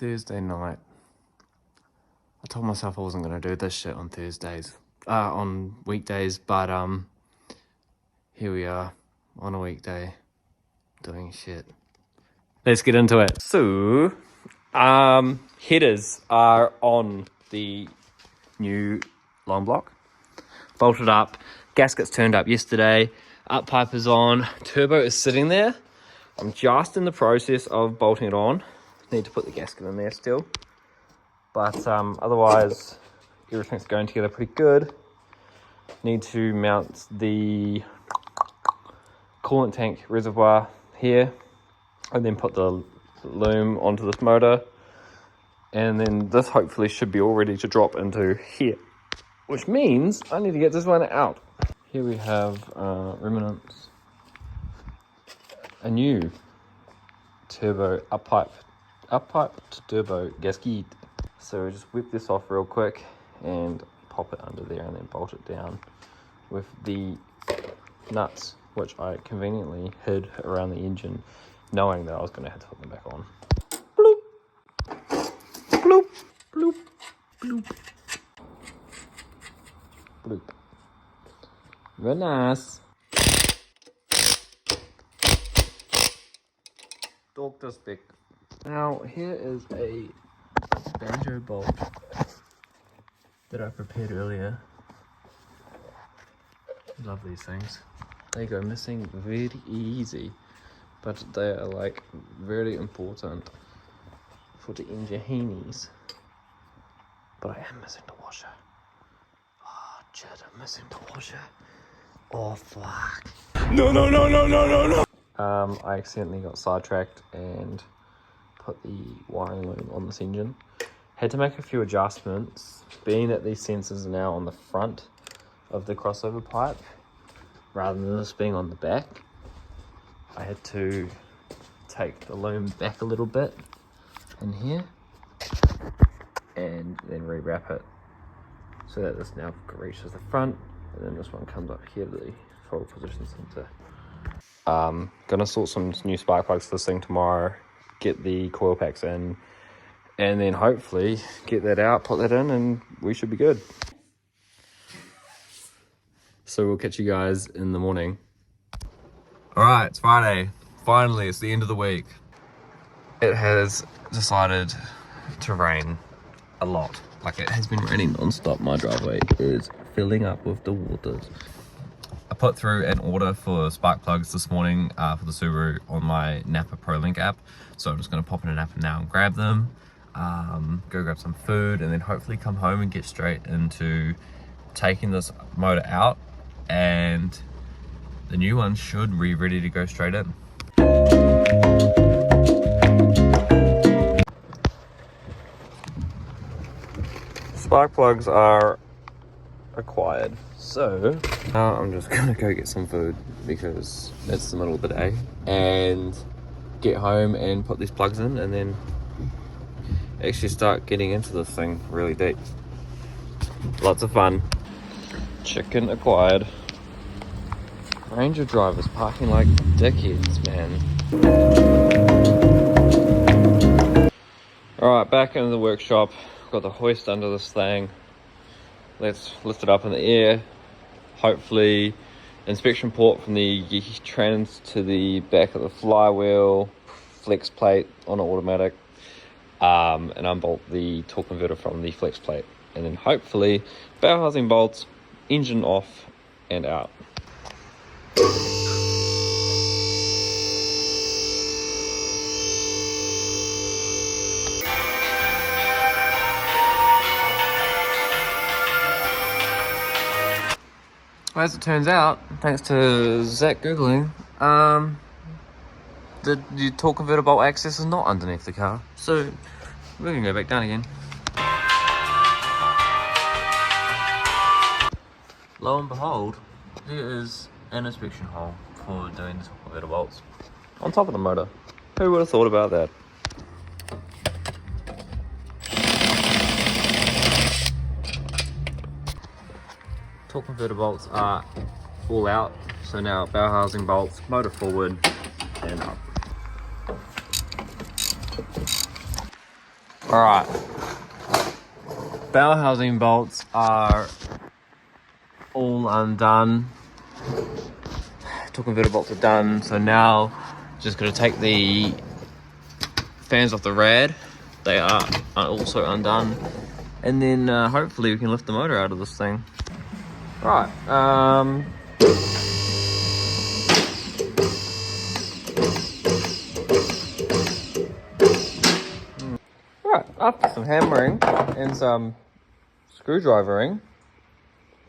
Thursday night. I told myself I wasn't going to do this shit on on weekdays, but here we are on a weekday doing shit. Let's get into it. So, headers are on the new long block, bolted up, gaskets turned up yesterday, up pipe is on, turbo is sitting there. I'm just in the process of bolting it on. Need to put the gasket in there still, but otherwise everything's going together pretty good. Need to mount the coolant tank reservoir here, and then put the loom onto this motor, and then this hopefully should be all ready to drop into here, which means I need to get this one out. Here we have remnants, a new turbo up pipe to turbo gasket. So just whip this off real quick and pop it under there, and then bolt it down with the nuts, which I conveniently hid around the engine, knowing that I was going to have to put them back on. Bloop, bloop, bloop, bloop, bloop. Very nice. Dr. Stick. Now here is a banjo bolt that I prepared earlier. Love these things. They go missing very easy, but they are like very important for the engineers. But I am missing the washer. Oh, shit, I'm missing the washer. Oh, fuck. No. I accidentally got sidetracked and put the wiring loom on this engine. Had to make a few adjustments, being that these sensors are now on the front of the crossover pipe rather than this being on the back. I had to take the loom back a little bit in here and then rewrap it so that this now reaches the front, and then this one comes up here to the forward position sensor. Gonna sort some new spark plugs for this thing tomorrow, get the coil packs in, and then hopefully get that out, put that in, and we should be good. So we'll catch you guys in the morning. Alright, it's Friday. Finally, it's the end of the week. It has decided to rain a lot. Like, it has been raining non-stop. My driveway is filling up with the waters. I put through an order for spark plugs this morning for the Subaru on my Napa ProLink app. So I'm just going to pop in an app now and grab them, go grab some food, and then hopefully come home and get straight into taking this motor out, and the new one should be ready to go straight in. Spark plugs are acquired, so now I'm just gonna go get some food because it's the middle of the day, and get home and put these plugs in, and then actually start getting into this thing really deep. Lots of fun. Chicken acquired. Ranger drivers parking like dickheads, man. Alright, back into the workshop. Got the hoist under this thing. Let's lift it up in the air. Hopefully inspection port from the trans to the back of the flywheel, flex plate on an automatic, and unbolt the torque converter from the flex plate, and then hopefully bow housing bolts, engine off and out. As it turns out, thanks to Zach Googling, the torque converter bolt access is not underneath the car. So we're gonna go back down again. Lo and behold, there is an inspection hole for doing the torque converter bolts on top of the motor. Who would have thought about that? Torque converter bolts are all out, so now bow housing bolts, motor forward and up. Alright. Bell housing bolts are all undone. Two converter bolts are done, so now just gonna take the fans off the rad. They are also undone. And then hopefully we can lift the motor out of this thing. Right. Right, after some hammering and some screwdrivering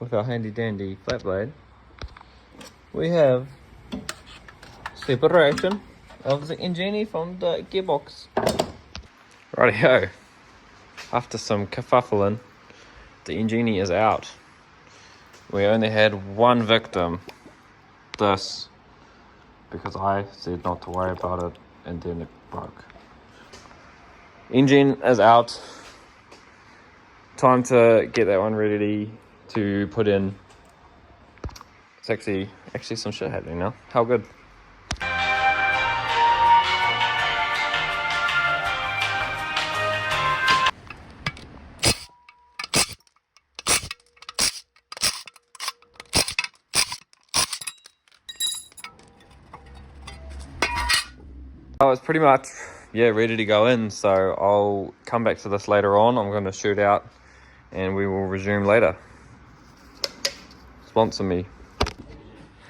with our handy dandy flat blade, we have separation of the engine from the gearbox. Rightio. After some kerfuffling, the engine is out. We only had one victim. This. Because I said not to worry about it and then it broke. Engine is out. Time to get that one ready to put in. It's actually some shit happening now. How good. Oh, it's pretty much, ready to go in, so I'll come back to this later on. I'm going to shoot out and we will resume later. Sponsor me.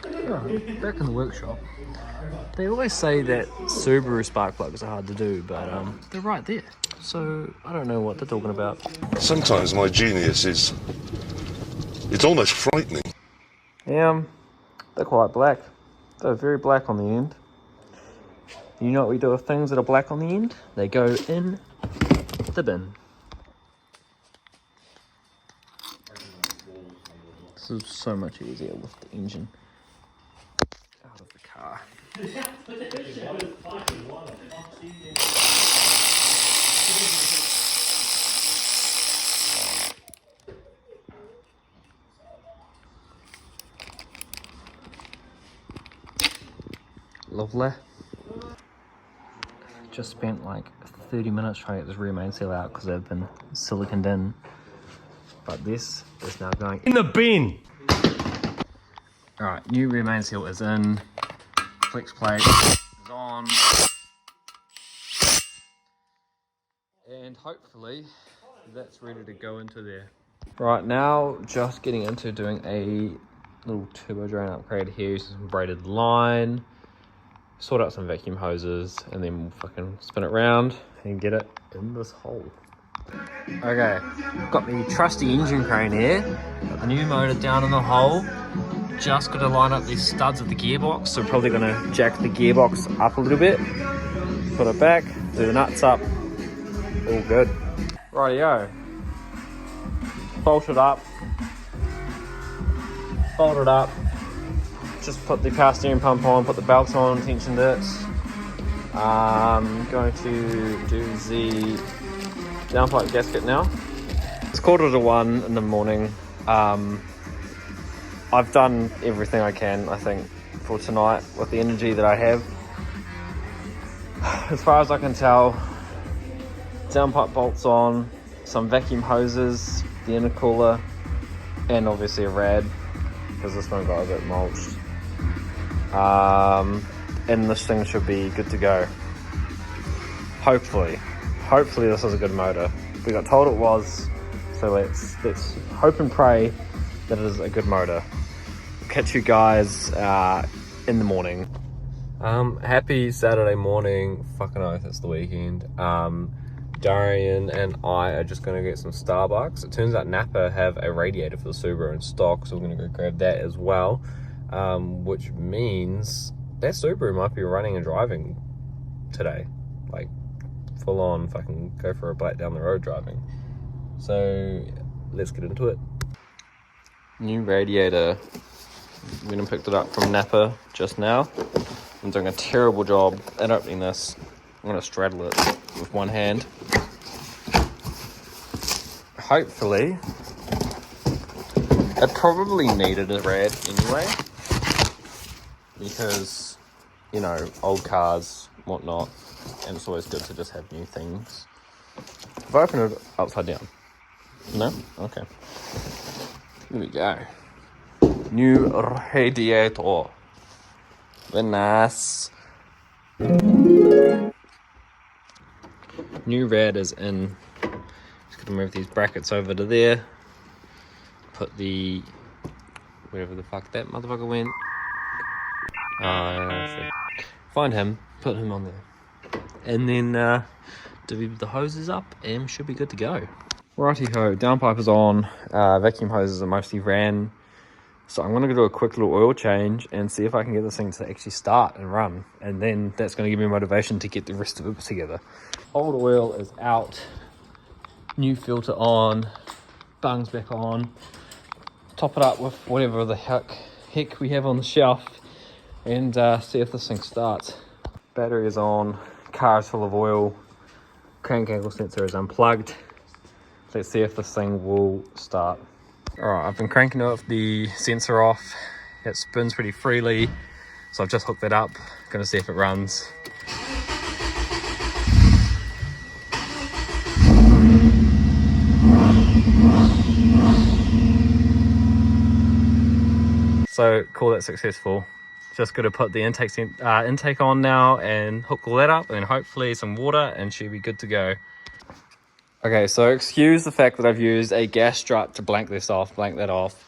Back in the workshop, they always say that Subaru spark plugs are hard to do, but they're right there. So I don't know what they're talking about. Sometimes my genius is, it's almost frightening. Yeah, they're quite black. They're very black on the end. You know what we do with things that are black on the end? They go in the bin. This is so much easier with the engine out of the car. Lovely. Just spent like 30 minutes trying to get this rear main seal out because they've been siliconed in. But this is now going in the bin. Alright, new rear main seal is in. Flex plate is on. And hopefully that's ready to go into there. Right, now just getting into doing a little turbo drain upgrade here using some braided line. Sort out some vacuum hoses and then we'll fucking spin it round and get it in this hole. Okay, got the trusty engine crane here. Got the new motor down in the hole. Just got to line up these studs of the gearbox. So probably going to jack the gearbox up a little bit. Put it back, do the nuts up. All good. Rightio. Bolt it up. Fold it up. Just put the power steering pump on, put the belts on, tensioned it. Going to do the downpipe gasket now. It's 1:45 in the morning. I've done everything I can, I think, for tonight with the energy that I have. As far as I can tell, downpipe bolts on, some vacuum hoses, the intercooler, and obviously a rad, because this one got a bit mulched. And this thing should be good to go. Hopefully this is a good motor. We got told it was, so let's hope and pray that it is a good motor. Catch you guys in the morning. Happy Saturday morning. Fucking oath, it's the weekend. Darian and I are just gonna get some Starbucks. It turns out Napa have a radiator for the Subaru in stock, so we're gonna go grab that as well. Which means that Subaru might be running and driving today, like full on fucking go for a bite down the road driving. So let's get into it. New radiator. We went and picked it up from Napa just now. I'm doing a terrible job at opening this. I'm gonna straddle it with one hand. Hopefully, it probably needed a rad anyway, because, you know, old cars, whatnot, and it's always good to just have new things. If I open it upside down. No? Okay. Here we go. New radiator. Very nice. New rad is in. Just gonna move these brackets over to there. Put the wherever the fuck that motherfucker went. Find him, put him on there, and then divvy the hoses up, and should be good to go. Righty ho, downpipe is on. Vacuum hoses are mostly ran, so I'm gonna do a quick little oil change and see if I can get this thing to actually start and run, and then that's gonna give me motivation to get the rest of it together. Old oil is out, new filter on, bungs back on. Top it up with whatever the heck we have on the shelf, and see if this thing starts. Battery is on, car is full of oil, crank angle sensor is unplugged. Let's see if this thing will start. Alright, I've been cranking it with the sensor off. It spins pretty freely, so I've just hooked that up. Gonna see if it runs. So call that successful. Just got to put the intake on now and hook all that up, and then hopefully some water, and she'll be good to go. Okay, so excuse the fact that I've used a gas strut to blank that off.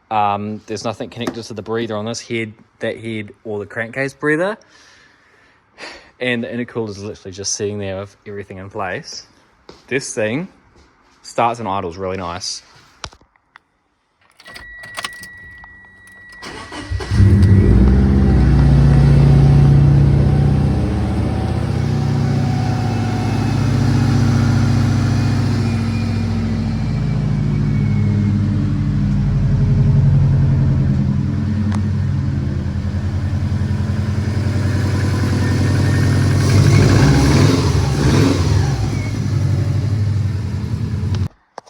There's nothing connected to the breather on this head, that head, or the crankcase breather. And the intercooler is literally just sitting there with everything in place. This thing starts and idles really nice.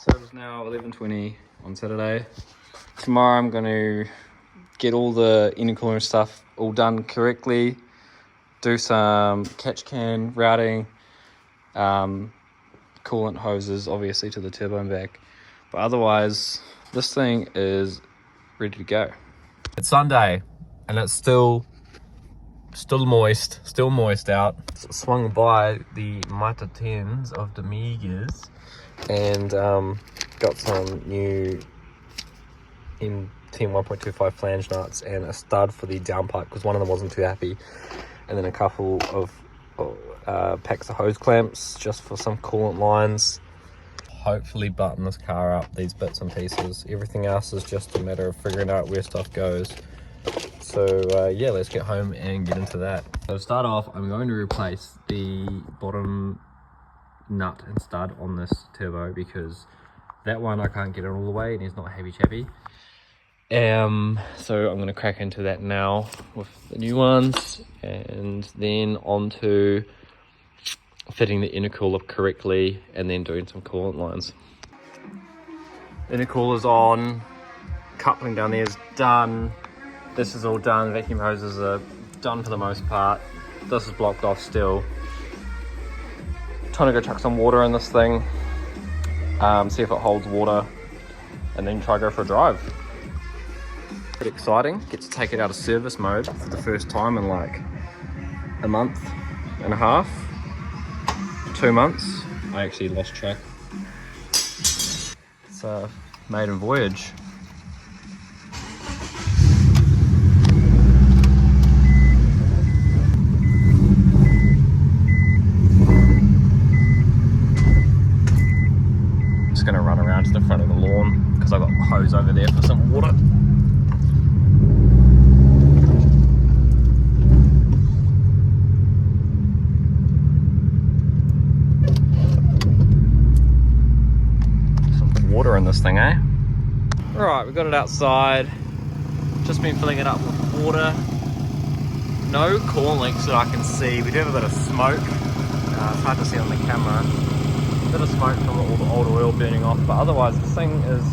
So it's now 11:20 on Saturday. Tomorrow I'm going to get all the intercooler and stuff all done correctly, do some catch can routing, coolant hoses obviously to the turbo and back, but otherwise this thing is ready to go. It's Sunday and it's still moist out. Swung by the Mitre 10s of Dominguez and got some new M10 1.25 flange nuts and a stud for the downpipe because one of them wasn't too happy, and then a couple of packs of hose clamps just for some coolant lines. Hopefully button this car up, these bits and pieces. Everything else is just a matter of figuring out where stuff goes. So yeah, let's get home and get into that. So to start off, I'm going to replace the bottom nut and stud on this turbo because that one I can't get it all the way and it's not heavy chappy. So I'm going to crack into that now with the new ones, and then on to fitting the intercooler correctly and then doing some coolant lines. Intercooler's on, coupling down there is done, this is all done, vacuum hoses are done for the most part, this is blocked off still. Trying to go chuck some water in this thing, see if it holds water, and then try to go for a drive. Pretty exciting, get to take it out of service mode for the first time in like a month and a half, 2 months. I actually lost track. It's a maiden voyage. Just gonna run around to the front of the lawn because I've got a hose over there for some water. Water in this thing, eh? Alright, we got it outside. Just been filling it up with water. No coolant leaks that I can see. We do have a bit of smoke. It's hard to see on the camera. A bit of smoke from all the old oil burning off, but otherwise this thing is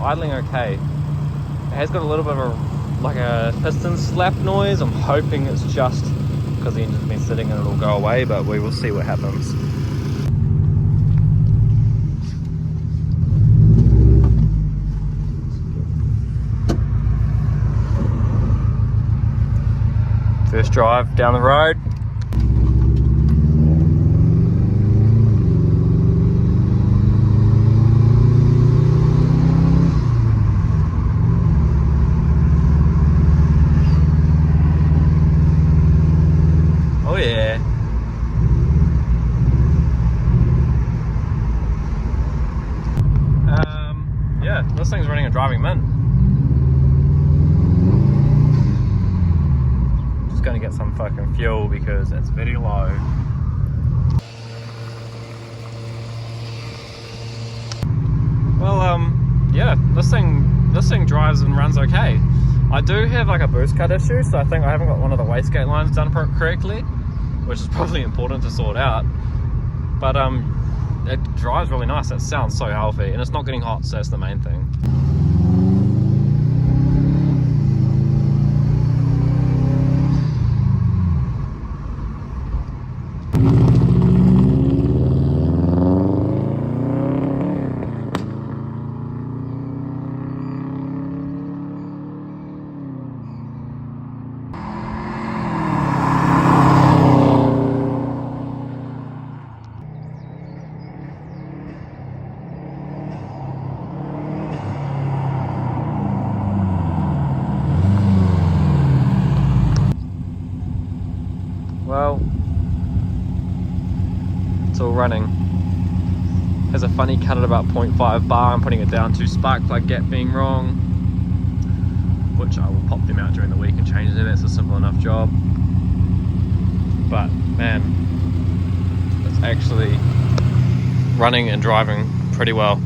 idling okay. It has got a little bit of like a piston slap noise. I'm hoping it's just because the engine's been sitting and it'll go away, but we will see what happens. First drive down the road. Oh yeah. Yeah, this thing's running a driving mint. Just gonna get some fucking fuel because it's very low. Well, yeah, this thing drives and runs okay. I do have like a boost cut issue, so I think I haven't got one of the wastegate lines done correctly, which is probably important to sort out. But it drives really nice. It sounds so healthy, and it's not getting hot, so that's the main thing. Well, it's all running. Has a funny cut at about 0.5 bar. I'm putting it down to spark plug gap being wrong, which I will pop them out during the week and change them. It's a simple enough job. But man, it's actually running and driving pretty well.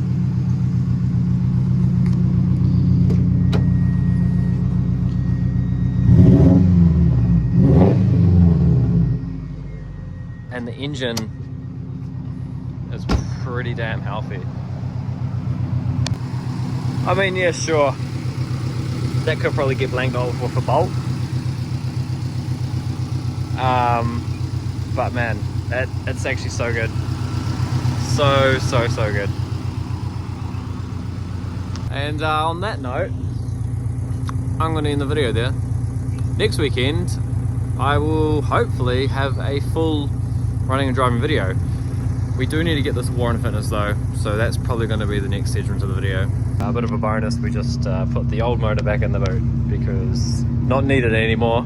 And the engine is pretty damn healthy. I mean, yeah, sure, that could probably get blanked off with a bolt. But man, it's actually so good. So good. And on that note, I'm going to end the video there. Next weekend, I will hopefully have a full running and driving video. We do need to get this Warren Fitness though, so that's probably going to be the next segment of the video. A bit of a bonus, we just put the old motor back in the boot because not needed anymore.